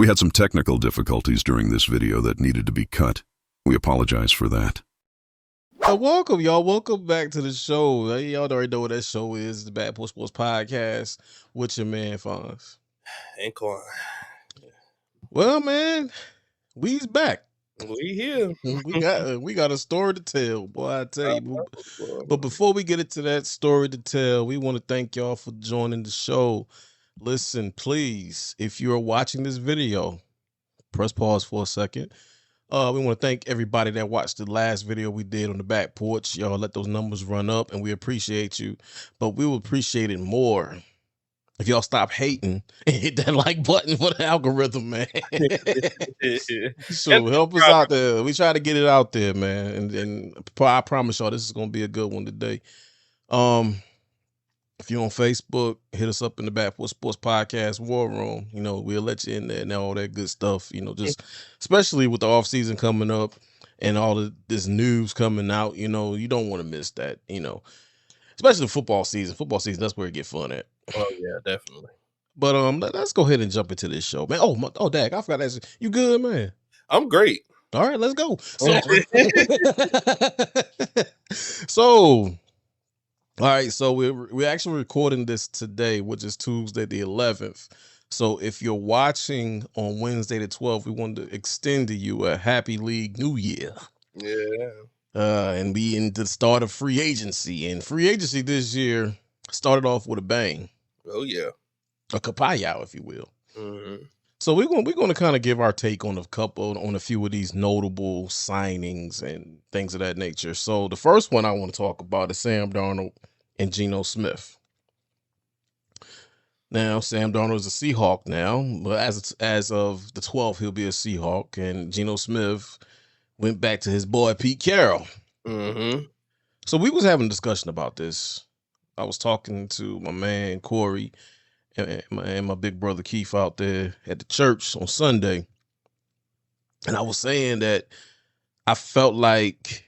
We had some technical difficulties during this video that needed to be cut. We apologize for that. Welcome, y'all. Welcome back to the show. Y'all already know what that show is, the Bad Boy Sports Podcast with your man, Fonz. And Quan. Well, man, we's back. We here. We got a story to tell, boy, I tell you. But before we get into that story to tell, we want to thank y'all for joining the show. Listen, please, if you're watching this video, press pause for a second. We want to thank everybody that watched the last video we did on the back porch. Y'all let those numbers run up, and we appreciate you. But we will appreciate it more if y'all stop hating and hit that like button for the algorithm, man. So help us out there. We try to get it out there, man. And I promise y'all this is gonna be a good one today. If you're on Facebook, hit us up in the Bad Boy Sports Podcast War Room. You know, we'll let you in there and all that good stuff. You know, just especially with the off season coming up and all of this news coming out. You know, you don't want to miss that. You know, especially football season. Football season, that's where it get fun at. Oh yeah, definitely. But let's go ahead and jump into this show, man. Oh, Dak, I forgot to ask you. You good, man? I'm great. All right, let's go. So. All right, so we're actually recording this today, which is Tuesday the 11th. So if you're watching on Wednesday the 12th, we wanted to extend to you a happy league new year. Yeah. And be in the start of free agency. And free agency this year started off with a bang. Oh yeah. A kapow, if you will. Mm-hmm. So we're going to kind of give our take on a few of these notable signings and things of that nature. So the first one I want to talk about is Sam Darnold and Geno Smith. Now, Sam Darnold is a Seahawk now, but as of the 12th, he'll be a Seahawk, and Geno Smith went back to his boy Pete Carroll. Mm-hmm. So we was having a discussion about this. I was talking to my man Corey and my big brother Keith out there at the church on Sunday, and I was saying that I felt like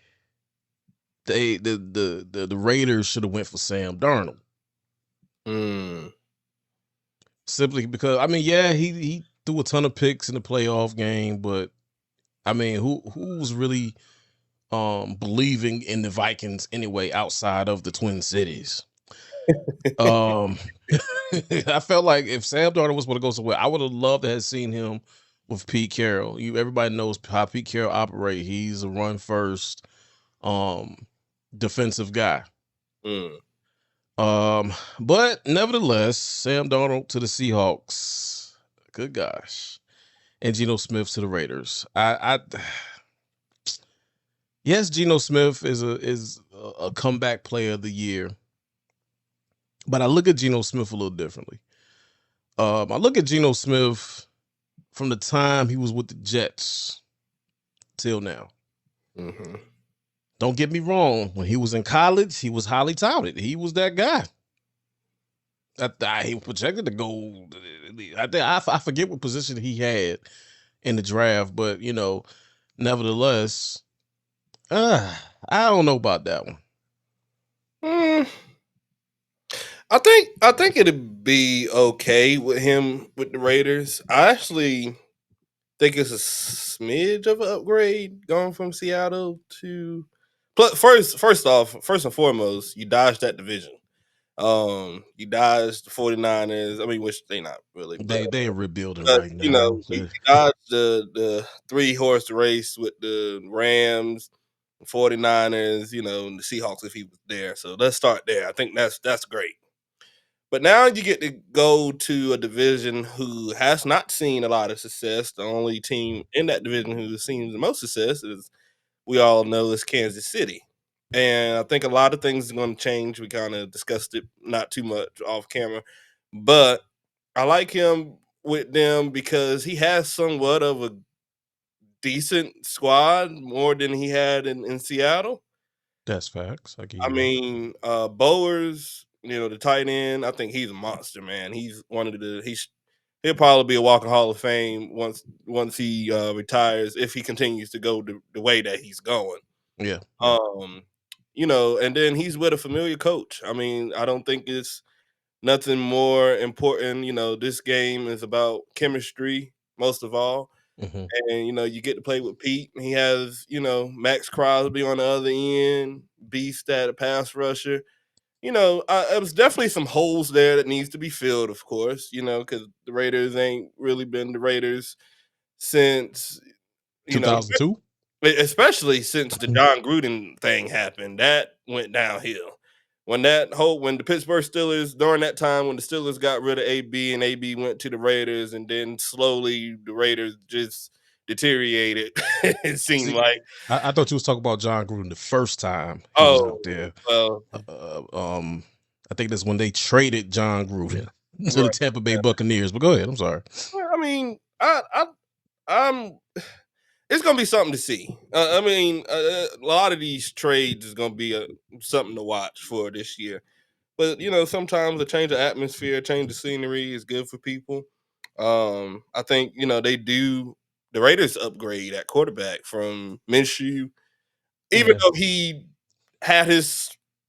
the Raiders should have went for Sam Darnold. Simply because he threw a ton of picks in the playoff game, but I mean, who was really believing in the Vikings anyway outside of the Twin Cities? I felt like if Sam Darnold was going to go somewhere, I would have loved to have seen him with Pete Carroll. Everybody knows how Pete Carroll operates. He's a run first defensive guy. But nevertheless, Sam Darnold to the Seahawks. Good gosh. And Geno Smith to the Raiders. Yes, Geno Smith is a comeback player of the year. But I look at Geno Smith a little differently. I look at Geno Smith from the time he was with the Jets till now. Mm-hmm. Don't get me wrong. When he was in college, he was highly touted. He was that guy. He was projected to go. I forget what position he had in the draft, but nevertheless, I don't know about that one. I think it'd be okay with him with the Raiders. I actually think it's a smidge of an upgrade going from Seattle to. First and foremost, you dodged that division. You dodged the 49ers. I mean, which they not really. They're rebuilding right now. You know, you dodged the 3-horse race with the Rams, 49ers, and the Seahawks if he was there. So let's start there. I think that's great. But now you get to go to a division who has not seen a lot of success. The only team in that division who's seen the most success is, we all know, is Kansas City. And I think a lot of things are going to change. We kind of discussed it not too much off camera. But I like him with them because he has somewhat of a decent squad, more than he had in Seattle. That's facts. I mean, Bowers, the tight end, I think he's a monster, man. He's he'll probably be a walking Hall of Fame once he retires, if he continues to go the way that he's going. Yeah. And then he's with a familiar coach. I mean, I don't think it's nothing more important. This game is about chemistry. most of all. Mhm. And you get to play with Pete. He has Max Crosby on the other end, beast at a pass rusher. It was definitely some holes there that needs to be filled, of course. Because the Raiders ain't really been the Raiders since you know 2002. especially since the John Gruden thing happened. That went downhill. When the Pittsburgh Steelers, during that time when the Steelers got rid of AB and AB went to the Raiders, and then slowly the Raiders just deteriorated. It seemed See, like, I thought you was talking about John Gruden the first time he was oh out there. well, I think that's when they traded John Gruden to the right. Tampa Bay Buccaneers. But go ahead. I'm sorry. Well, I mean, I'm. It's gonna be something to see. A lot of these trades is gonna be something to watch for this year. But sometimes a change of atmosphere, change of scenery is good for people. I think the Raiders upgrade at quarterback from Minshew, even Yeah. though he had his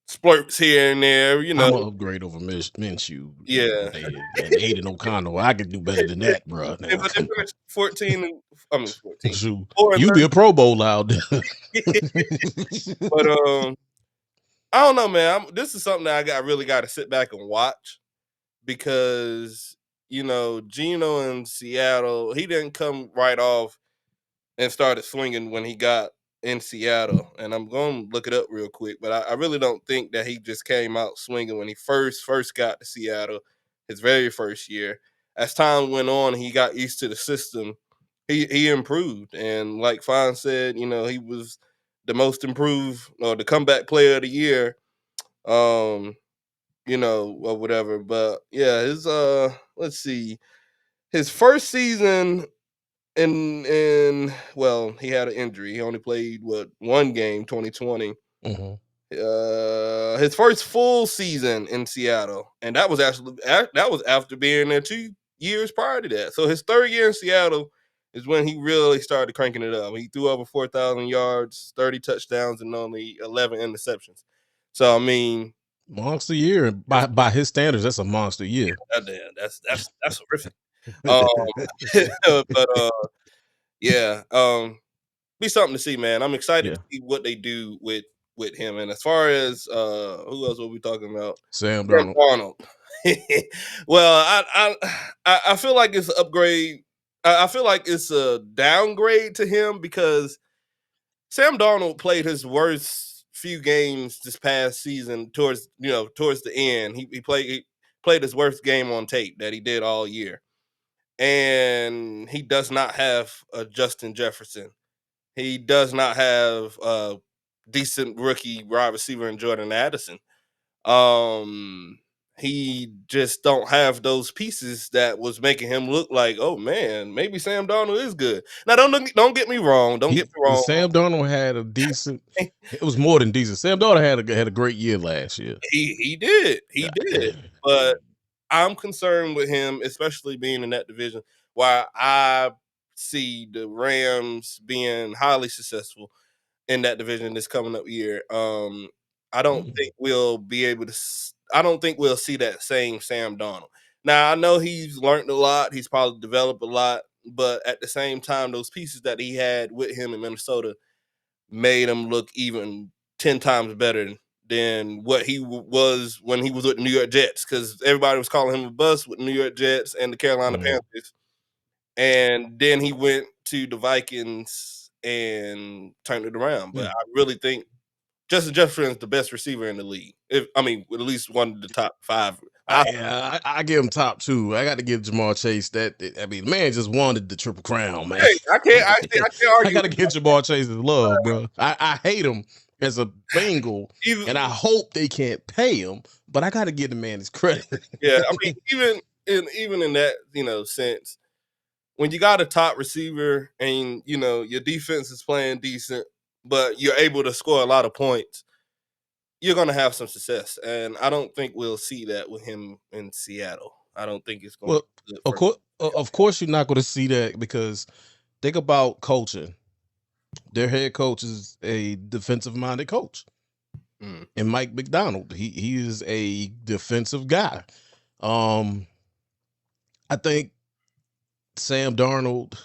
splurts here and there. I'm gonna upgrade over Minshew Yeah. and Aiden O'Connell. I could do better than that, bro. Now, But they come on. finished 14 and I mean 14. Shoot, 4 and you be a Pro Bowl out there. 30. But I don't know, man. This is something that I really got to sit back and watch because Geno in Seattle, he didn't come right off and started swinging when he got in Seattle. And I'm going to look it up real quick, but I really don't think that he just came out swinging when he first got to Seattle, his very first year. As time went on, he got used to the system. He improved, and like Fon said, he was the most improved or the comeback player of the year. Or whatever. But yeah, his let's see. His first season well, he had an injury. He only played one game, 2020. Mhm. His first full season in Seattle, and that was after being there 2 years prior to that. So his third year in Seattle is when he really started cranking it up. He threw over 4,000 yards, 30 touchdowns, and only 11 interceptions. So I mean, Monster year. By his standards, that's a monster year. goddamn, that's horrific. Um, but yeah, be something to see, man. I'm excited Yeah. to see what they do with him. And as far as who else were we talking about? Sam Sam Darnold. Darnold. Well, I feel like it's an upgrade. I feel like it's a downgrade to him because Sam Darnold played his worst few games this past season towards the end. He played his worst game on tape that he did all year. And he does not have a Justin Jefferson. He does not have a decent rookie wide receiver in Jordan Addison. Um, he just don't have those pieces that was making him look like, oh man, maybe Sam Darnold is good. Now, don't get me wrong. Don't get me wrong. Sam Darnold had a decent. It was more than decent. Sam Darnold had a great year last year. He did. He Yeah, did. But I'm concerned with him, especially being in that division. Why I see the Rams being highly successful in that division this coming up year. I don't think we'll be able to. I don't think we'll see that same Sam Darnold. Now I know he's learned a lot. He's probably developed a lot, but at the same time, those pieces that he had with him in Minnesota made him look even 10 times better than what he was when he was with the New York Jets. Because everybody was calling him a bust with the New York Jets and the Carolina Panthers, and then he went to the Vikings and turned it around. But I really think Justin Jefferson is the best receiver in the league. With at least one of the top five. I give him top two. I got to give Jamar Chase that. I mean, the man just wanted the triple crown, man. Hey, I can't I argue. got to give Jamar Chase his love, bro. I hate him as a Bengal, Even, and I hope they can't pay him, but I got to give the man his credit. yeah, even in that sense, when you got a top receiver and your defense is playing decent, but you're able to score a lot of points, you're gonna have some success. And I don't think we'll see that with him in Seattle. I don't think it's gonna Well, be good of for course, of course, you're not going to see that because think about coaching. Their head coach is a defensive-minded coach, him. and Mike McDonald. He is a defensive guy. I think Sam Darnold.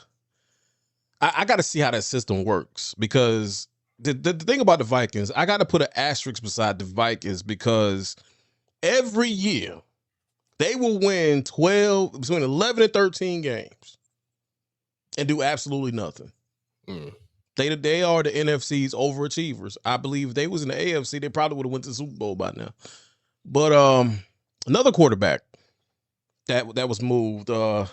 I got to see how that system works because the thing about the Vikings, I got to put an asterisk beside the Vikings because every year they will win between 11 and 13 games and do absolutely nothing. Mm. They are the NFC's overachievers. I believe if they was in the AFC, they probably would have went to the Super Bowl by now. But another quarterback that was moved, and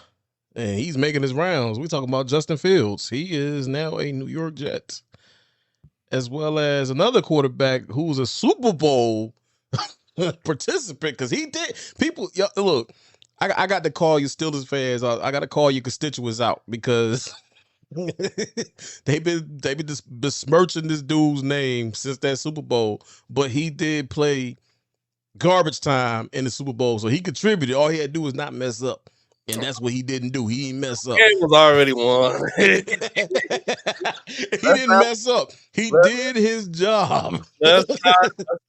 he's making his rounds. We talking about Justin Fields. He is now a New York Jet, as well as another quarterback who's a Super Bowl participant because he did. People, look, I got to call you Steelers fans. I got to call your constituents out because they've been besmirching this dude's name since that Super Bowl, but he did play garbage time in the Super Bowl, so he contributed. All he had to do was not mess up, and that's what he didn't do. He didn't mess up. The game was already won. He didn't mess up. He did his job. Let's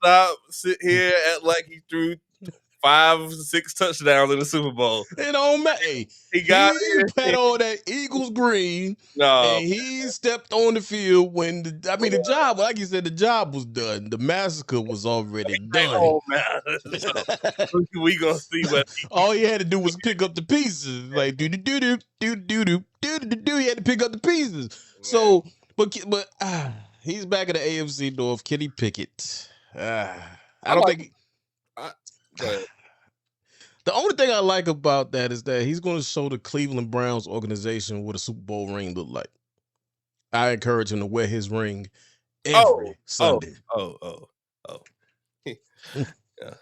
not sit here act like he threw 5-6 touchdowns in the Super Bowl. It don't matter. He had on that Eagles green, and he stepped on the field when the job, like you said, the job was done. The massacre was already done. Oh man, we gonna see what. All he had to do was pick up the pieces, like do. He had to pick up the pieces. Man. So, but he's back in the AFC North. Kenny Pickett. I don't think. The only thing I like about that is that he's going to show the Cleveland Browns organization what a Super Bowl ring look like. I encourage him to wear his ring every Sunday. Yeah.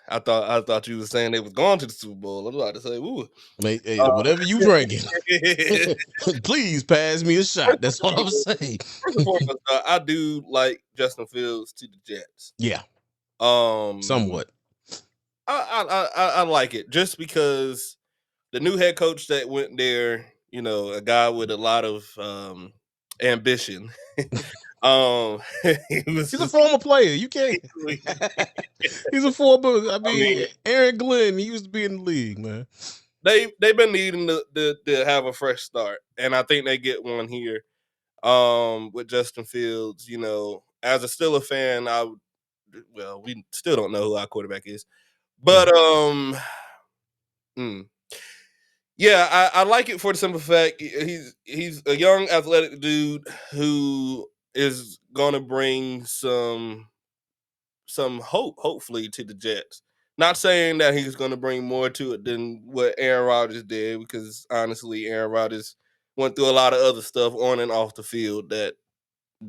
I thought you were saying they was going to the Super Bowl. I was about to say, ooh. Hey, whatever you drinking, please pass me a shot. That's what I'm saying. First and foremost, I do like Justin Fields to the Jets. Yeah. Somewhat. I like it just because the new head coach that went there, a guy with a lot of ambition. He's a former player. You can't. He's a former. Aaron Glenn. He used to be in the league, man. They've been needing to have a fresh start, and I think they get one here. With Justin Fields, as a Steelers fan, we still don't know who our quarterback is. But yeah, I like it for the simple fact he's a young athletic dude who is gonna bring some hope, hopefully, to the Jets. Not saying that he's gonna bring more to it than what Aaron Rodgers did, because honestly, Aaron Rodgers went through a lot of other stuff on and off the field that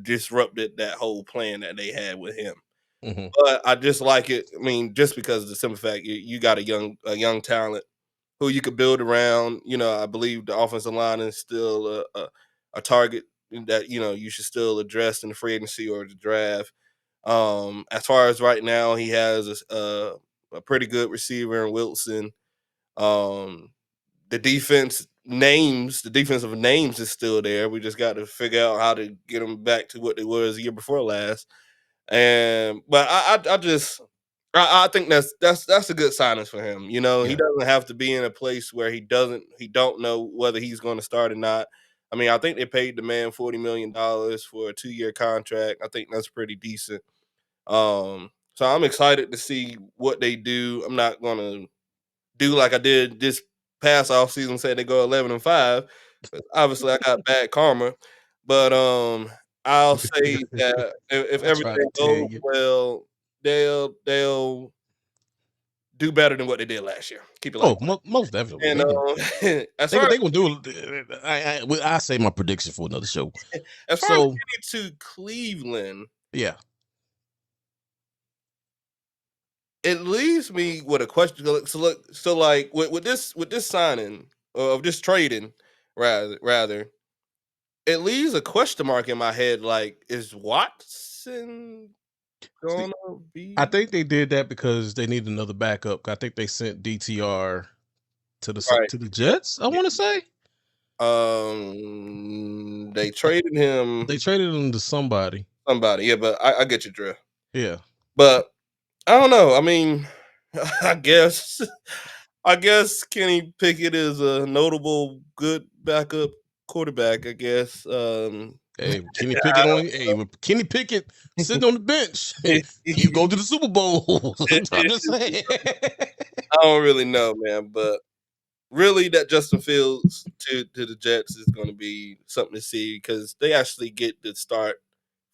disrupted that whole plan that they had with him. Mm-hmm. But I just like it. Just because of the simple fact you got a young talent who you could build around. I believe the offensive line is still a target that you should still address in the free agency or the draft. As far as right now, he has a pretty good receiver in Wilson. The defensive names is still there. We just got to figure out how to get them back to what they was the year before last. But I think that's a good signing for him. He doesn't have to be in a place where he don't know whether he's going to start or not. I think they paid the man $40 million for a 2-year contract. I think that's pretty decent. So I'm excited to see what they do. I'm not going to do like I did this past offseason, say they go 11-5. Obviously, I got bad karma. But I'll say that if everything goes well, they'll do better than what they did last year. Keep it like most definitely. And they gonna do it. I say my prediction for another show. As far as getting to Cleveland, yeah, it leaves me with a question. So like with this signing of this trading, rather. It leaves a question mark in my head. Like, is Watson gonna be? I think they did that because they need another backup. I think they sent DTR to the Jets. I want to say. They traded him. They traded him to somebody. Yeah, but I get your drift. Yeah, but I don't know. I guess Kenny Pickett is a notable good backup quarterback, I guess. Hey, Kenny Pickett with Kenny Pickett sitting on the bench, you go to the Super Bowl. I'm just saying. I don't really know, man, but really that Justin Fields to the Jets is going to be something to see because they actually get to start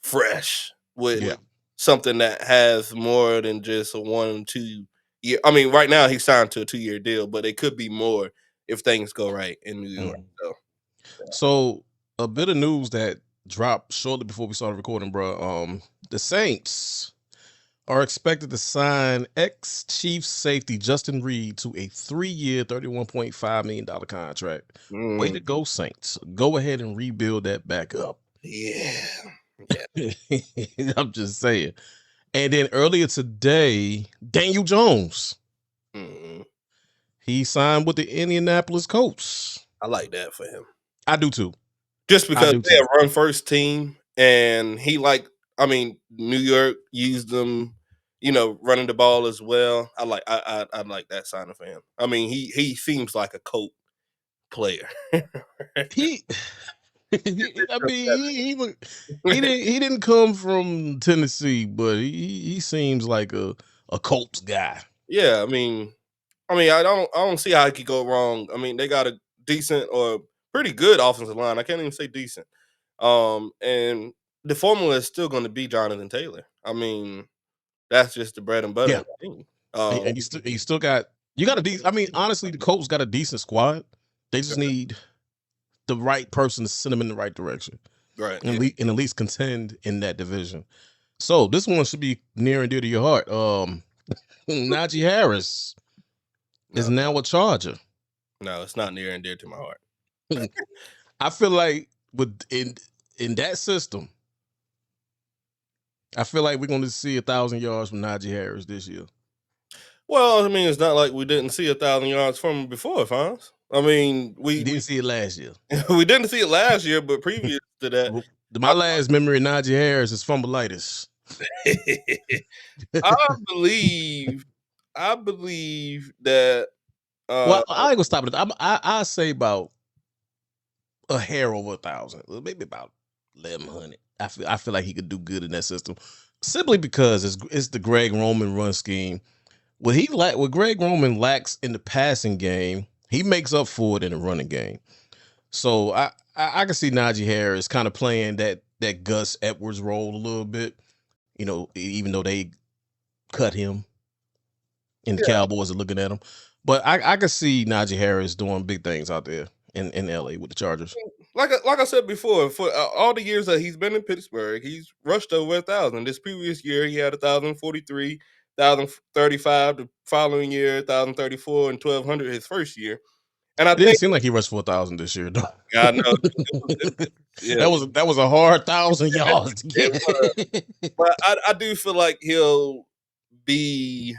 fresh with Yeah. something that has more than just a 1-2 year. I mean, right now he's signed to a 2-year deal, but it could be more if things go right in New York. Mhm. So So a bit of news that dropped shortly before we started recording, bro. The Saints are expected to sign ex-Chiefs safety Justin Reed to a 3-year, $31.5 million contract. Way mm, to go, Saints. Go ahead and rebuild that back up. yeah, yeah. I'm just saying. And then earlier today, Daniel Jones, Mm, he signed with the Indianapolis Colts. I like that for him. I do too. Just I because do they too. a run first team and I mean, New York used them, running the ball as well. I like that signing for him. I mean, he seems like a Colt player. He, I mean, he didn't come from Tennessee, but he seems like a Colts guy. Yeah, I mean, I don't see how it could go wrong. I mean, they got a decent or pretty good offensive line. I can't even say decent. And the formula is still going to be Jonathan Taylor. I mean, that's just the bread and butter Yeah, of the team. and you still got you got a decent. I mean, honestly, the Colts got a decent squad. They just need the right person to send them in the right direction Right. and, Yeah. and at least contend in that division. So this one should be near and dear to your heart. Najee Harris is No, now a Charger. no, it's not near and dear to my heart. I feel like in that system, I feel like we're going to see 1,000 yards from Najee Harris this year. Well, I mean, it's not like we didn't see 1,000 yards from him before, Fonz. I mean, You didn't see it last year. we didn't see it last year, but previous to that, My last memory of Najee Harris is fumbleitis. I believe, I believe that. Well, I ain't gonna stop it. I say about a hair over 1,000, maybe about 1,100. I feel like he could do good in that system, simply because it's the Greg Roman run scheme. What Greg Roman lacks in the passing game, he makes up for it in the running game. So I can see Najee Harris kind of playing that Gus Edwards role a little bit. Even though they cut him and the Yeah, Cowboys are looking at him, but I can see Najee Harris doing big things out there in LA with the Chargers. like I said before, for all the years that he's been in Pittsburgh, he's rushed over 1,000. This previous year, he had 1,043, 1,035. The following year, 1,034, and 1,200 his first year. And I It didn't think, seem like he rushed for 1,000 this year, though. I know, yeah, that was a hard 1,000 yards to it was. get. But I do feel like he'll be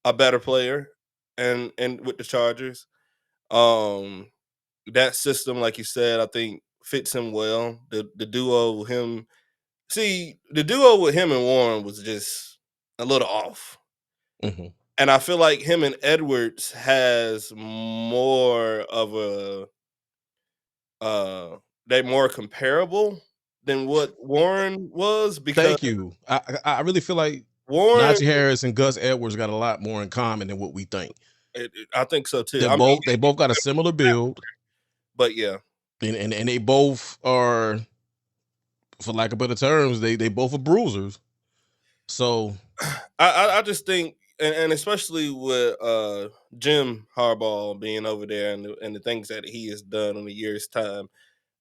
a better player and with the Chargers. Um, that system, like you said, I think fits him well. The duo with him, the duo with him and Warren was just a little off. Mhm. And I feel like him and Edwards has more of a they're more comparable than what Warren was because Thank you. I really feel like Warren, Najee Harris and Gus Edwards got a lot more in common than what we think. I think so too. They I mean, both they both got a similar build, but yeah, and they both are, for lack of better terms, they both are bruisers. So I just think, and especially with Jim Harbaugh being over there and the things that he has done in a year's time,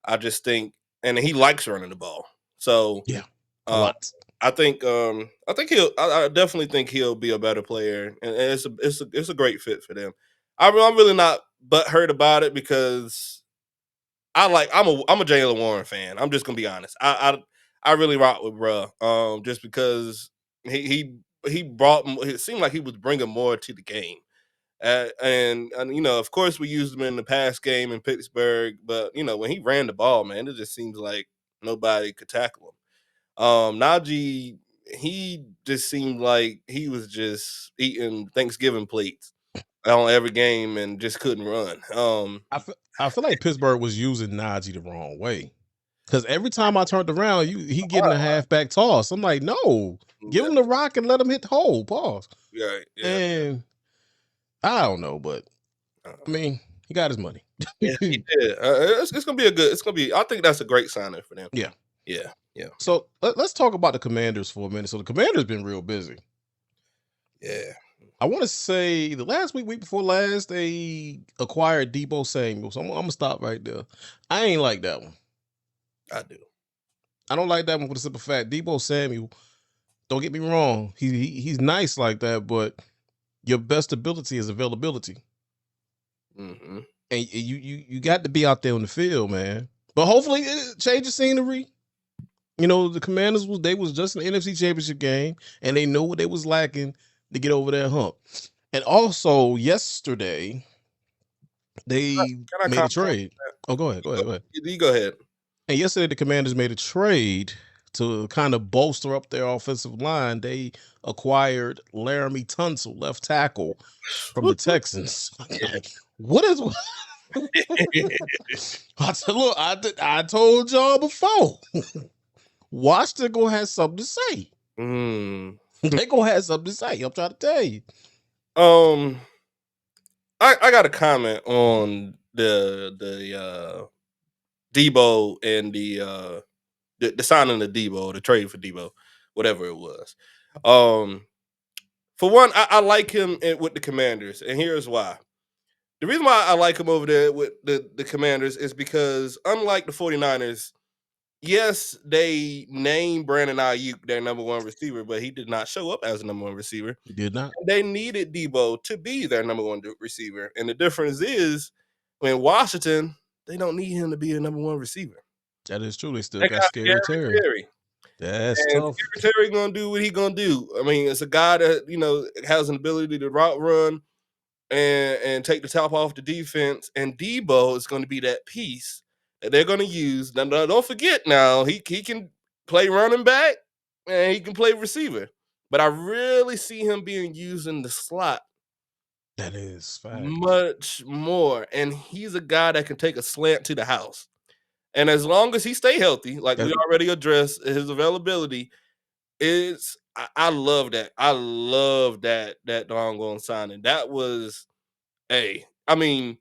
I just think, and he likes running the ball. So yeah, a uh, lot. I think I definitely think he'll be a better player, and it's a great fit for them. I'm really not butthurt about it because I'm a Jalen Warren fan. I'm just gonna be honest. I really rock with bruh. Just because he brought. It seemed like he was bringing more to the game. And of course, we used him in the past game in Pittsburgh, but when he ran the ball, man, it just seems like nobody could tackle him. Najee, he just seemed like he was just eating Thanksgiving plates on every game and just couldn't run. I feel like Pittsburgh was using Najee the wrong way. Because every time I turned around, he getting a halfback toss. I'm like, no, give him the rock and let him hit the hole. Pause. Yeah, And I don't know, but I mean, he got his money. Yeah, he did. It's gonna be a good. It's gonna be. I think that's a great signing for them. Yeah. So let's talk about the Commanders for a minute. So the Commanders been real busy. Yeah. I want to say the last week before last, they acquired Deebo Samuel. So I'm gonna stop right there. I ain't like that one. I do. I don't like that one for the simple fact Deebo Samuel. Don't get me wrong. He's nice like that, but your best ability is availability. Mm-hmm. And you got to be out there on the field, man. But hopefully it changes scenery. You know, the Commanders was just in the NFC Championship game, and they know what they was lacking to get over that hump. And also yesterday, they made a trade. Oh, go ahead. You go ahead. And yesterday, the Commanders made a trade to kind of bolster up their offensive line. They acquired Laramie Tunsil, left tackle, from the Texans. What is? I said, look, I told y'all before. Washington gonna have something to say. They gonna have something to say. I'm trying to tell you. I got a comment on the Deebo and the signing of Deebo, the trade for Deebo, whatever it was. For one, I like him with the Commanders, and here's why. The reason why I like him over there with the Commanders is because, unlike the 49ers, yes, they named Brandon Ayuk their number one receiver, but he did not show up as a number one receiver. He did not. And they needed Deebo to be their number one receiver. And the difference is, in Washington, they don't need him to be a number one receiver. That is true. They still got Scary Terry. That's tough. Scary Terry gonna do what he gonna do. I mean, it's a guy that has an ability to route run and take the top off the defense. And Deebo is going to be that piece that they're going to use. Now, don't forget, now he can play running back and he can play receiver. But I really see him being used in the slot. That is fact. Much more. And he's a guy that can take a slant to the house. And as long as he stay healthy, like we already addressed, his availability is. I love that. I love that doggone signing. That was, I mean,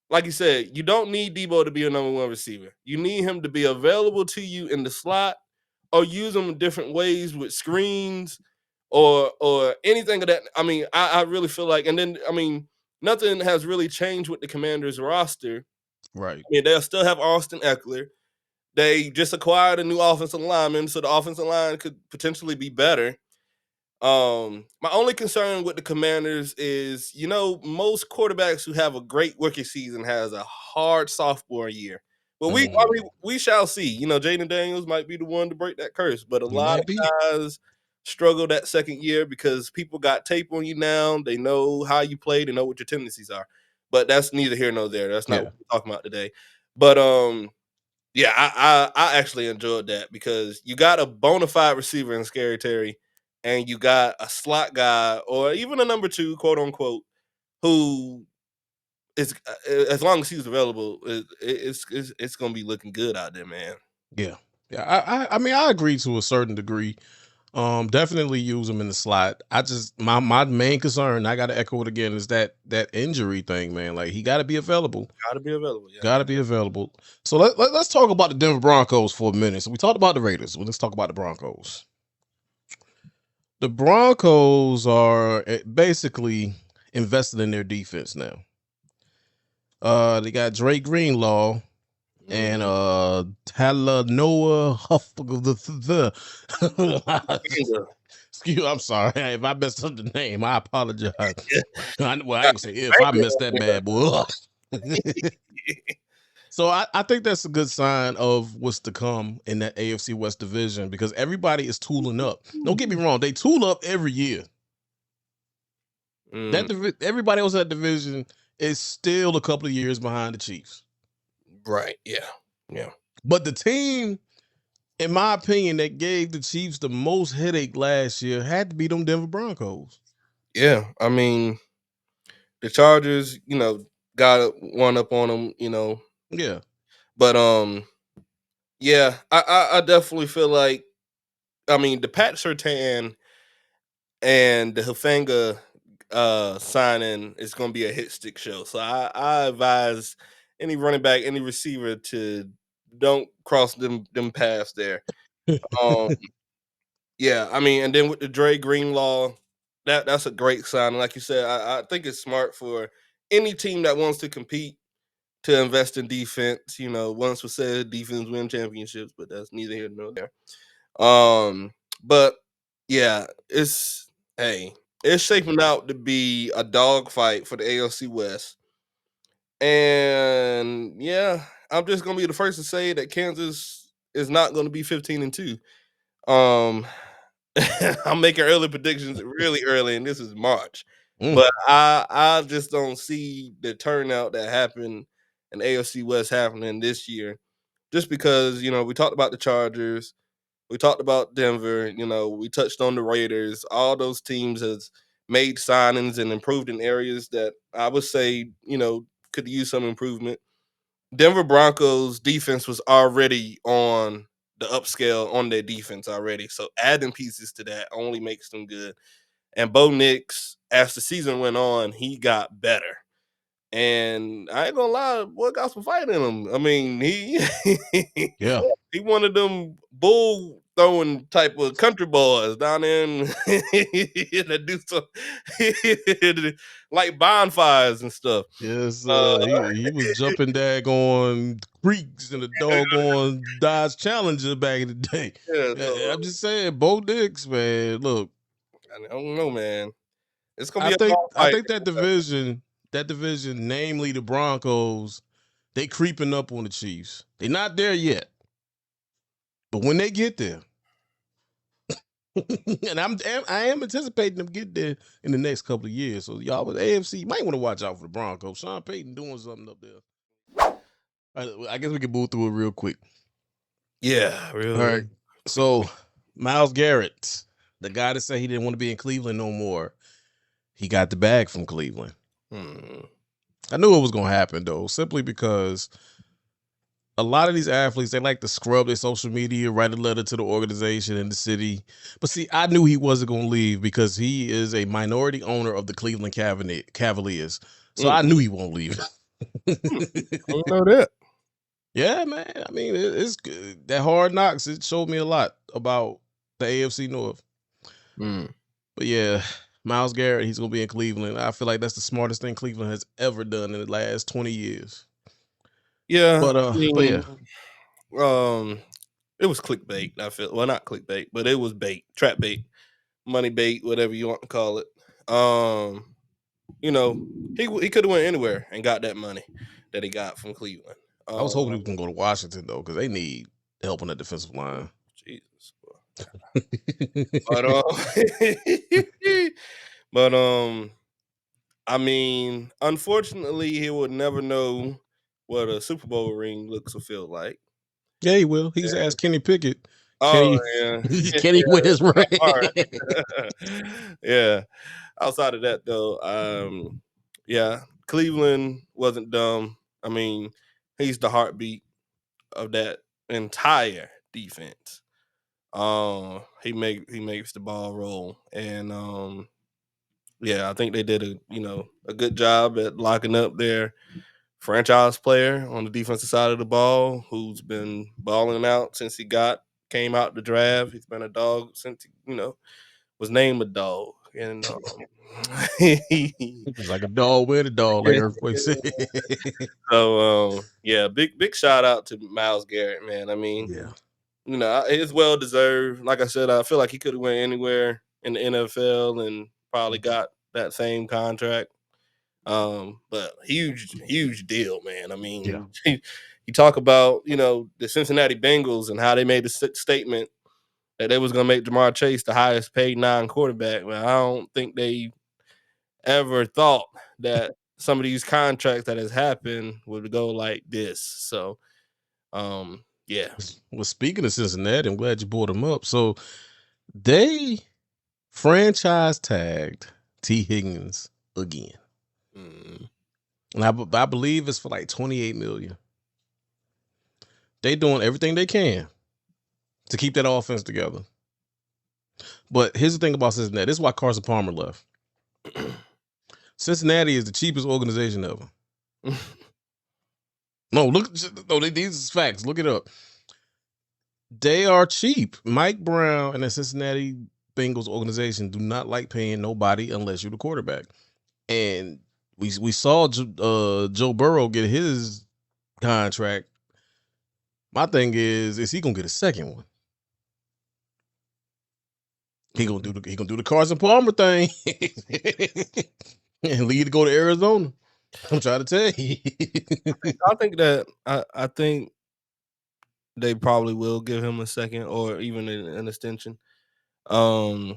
like you said, you don't need Deebo to be a number one receiver. You need him to be available to you in the slot, or use him in different ways with screens or anything of that. I mean, I really feel like, and then, I mean, nothing has really changed with the Commanders roster. Right. I mean, they'll still have Austin Eckler. They just acquired a new offensive lineman, so the offensive line could potentially be better. My only concern with the Commanders is, most quarterbacks who have a great rookie season has a hard sophomore year. But we shall see. Jaden Daniels might be the one to break that curse, but a lot of guys struggle that second year because people got tape on you now. They know how you play. They know what your tendencies are. But that's neither here nor there. That's not what we're talking about today. But yeah, I actually enjoyed that because you got a bona fide receiver in Scary Terry, and you got a slot guy or even a number two, quote unquote, who is, as long as he's available, it's gonna be looking good out there, man. Yeah. I mean, I agree to a certain degree. Definitely use him in the slot. I just my main concern, I gotta echo it again, is that injury thing, man. Like, he gotta be available. Gotta be available. Yeah. Gotta be available. So let's talk about the Denver Broncos for a minute. So we talked about the Raiders. Well, let's talk about the Broncos. The Broncos are basically invested in their defense now. They got Drake Greenlaw and Talanoa Excuse, I'm sorry if I messed up the name. I apologize. Well, I ain't gonna say if I messed that bad boy up. So I think that's a good sign of what's to come in that AFC West division, because everybody is tooling up. Don't get me wrong, they tool up every year. Everybody else in that division is still a couple of years behind the Chiefs. Right. Yeah. Yeah. But the team, in my opinion, that gave the Chiefs the most headache last year had to be them Denver Broncos. Yeah. I mean, The Chargers, got one up on them, Yeah. but yeah, I definitely feel like, I mean, the Pat Surtain and the Hufanga signing is going to be a hit stick show. So I advise any running back, any receiver to don't cross them paths there. Um, yeah, I mean, and then with the Dre Greenlaw, that's a great signing. Like you said, I think it's smart for any team that wants to compete to invest in defense. Once was said, defense win championships, but that's neither here nor there. But yeah, it's shaping out to be a dogfight for the AFC West. And yeah, I'm just gonna be the first to say that Kansas is not gonna be 15-2. Um I'm making early predictions really early, and this is March. Mm. But I just don't see the turnout that happened in AFC West happening this year. Just because, we talked about the Chargers, we talked about Denver, we touched on the Raiders. All those teams has made signings and improved in areas that I would say, could use some improvement. Denver Broncos defense was already on the upscale on their defense already. So adding pieces to that only makes them good. And Bo Nix, as the season went on, he got better. And I ain't gonna lie, boy got some fight in him. I mean, he Yeah. he one of them bull throwing type of country boys down there in, that do some like bonfires and stuff. Yes, Uh, he was jumping daggone creeks in the doggone Dodge Challenger back in the day. yeah, so I'm just saying, Bo Nix, man. Look, I don't know, man. It's gonna I be a think long I fight. think that division, namely the Broncos, they creeping up on the Chiefs. They're not there yet, but when they get there, and I am anticipating them get there in the next couple of years. So y'all with AFC, you might want to watch out for the Broncos. Sean Payton doing something up there. I guess we can move through it real quick. Yeah, All real, right. real So Myles Garrett, the guy that said he didn't want to be in Cleveland no more, he got the bag from Cleveland. I knew it was going to happen though, simply because a lot of these athletes, they like to scrub their social media, write a letter to the organization and the city. But see, I knew he wasn't going to leave because he is a minority owner of the Cleveland Cavaliers. So I knew he won't leave. I don't know that. Yeah, man. I mean, it's good. That Hard Knocks, it showed me a lot about the AFC North. But yeah, Myles Garrett, he's going to be in Cleveland. I feel like that's the smartest thing Cleveland has ever done in the last 20 years. Yeah, But I yeah. mean, it was clickbait. I feel, well, not clickbait, but it was bait, trap bait, money bait, whatever you want to call it. He could have went anywhere and got that money that he got from Cleveland. I was hoping he was going to go to Washington, though, because they need help on that defensive line. Jesus, but but I mean, unfortunately, he would never know what a Super Bowl ring looks or feel like. Yeah, he will. He's asked Kenny Pickett. Oh yeah, Can he win his ring? Yeah. Outside of that, though, yeah, Cleveland wasn't dumb. I mean, he's the heartbeat of that entire defense. He makes the ball roll, and yeah, I think they did a good job at locking up their franchise player on the defensive side of the ball, who's been balling out since he came out the draft. He's been a dog since he, was named a dog, and It's like a dog with a dog, like Earthquake said. so yeah, big shout out to Myles Garrett, man. I mean, Yeah. It's well deserved. Like I said, I feel like he could have went anywhere in the NFL and probably got that same contract. But huge deal, man. I mean, Yeah. you talk about, the Cincinnati Bengals and how they made the statement that they was going to make Jamar Chase the highest paid non-quarterback. Well, I don't think they ever thought that some of these contracts that has happened would go like this. So, yeah. Well, speaking of Cincinnati, I'm glad you brought them up. So they franchise tagged T. Higgins again. Mm. And I believe it's for like 28 million. They doing everything they can to keep that offense together. But here's the thing about Cincinnati. This is why Carson Palmer left. Cincinnati is the cheapest organization ever. No, these is facts. Look it up. They are cheap. Mike Brown and the Cincinnati Bengals organization do not like paying nobody unless you're the quarterback. And we saw Joe Burrow get his contract. My thing is he gonna get a second one? He gonna do the Carson Palmer thing and leave to go to Arizona. I'm trying to tell you. I think they probably will give him a second or even an extension. But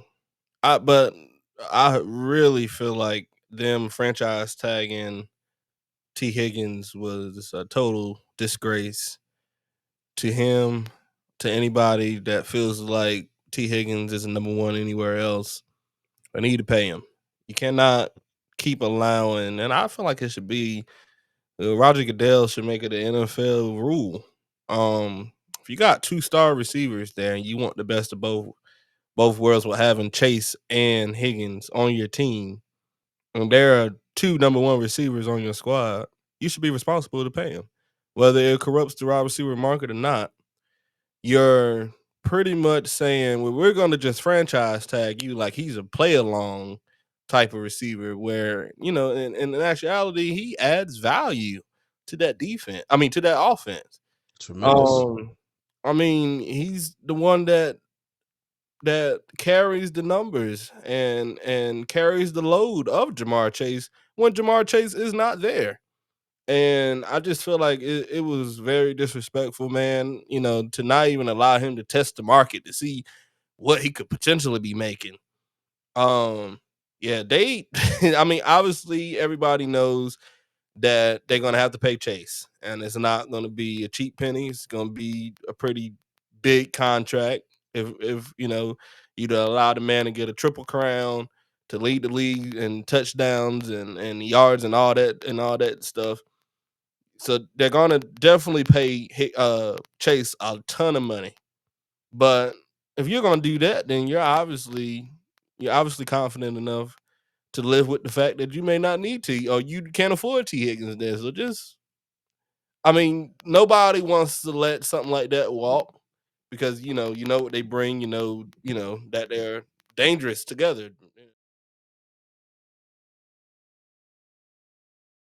I really feel like them franchise tagging T. Higgins was a total disgrace to him, to anybody that feels like T. Higgins is number one anywhere else. I need to pay him. You cannot keep allowing, and I feel like it should be Roger Goodell should make it an NFL rule. If you got 2-star receivers there and you want the best of both worlds with having Chase and Higgins on your team, and there are 2 number 1 receivers on your squad, you should be responsible to pay them. Whether it corrupts the wide receiver market or not, you're pretty much saying, well, we're going to just franchise tag you like he's a play along type of receiver where, in actuality, he adds value to that defense. I mean, to that offense. Tremendous. I mean, he's the one that carries the numbers and carries the load of Jamar Chase when Jamar Chase is not there. And I just feel like it was very disrespectful, man, to not even allow him to test the market to see what he could potentially be making. Yeah, I mean, obviously everybody knows that they're gonna have to pay Chase, and it's not gonna be a cheap penny. It's gonna be a pretty big contract. If you'd allow the man to get a triple crown, to lead the league in touchdowns and yards and all that stuff. So they're gonna definitely pay Chase a ton of money. But if you're gonna do that, then you're obviously confident enough to live with the fact that you may not need to, or you can't afford T. Higgins there. So I mean, nobody wants to let something like that walk because you know what they bring. You know that they're dangerous together.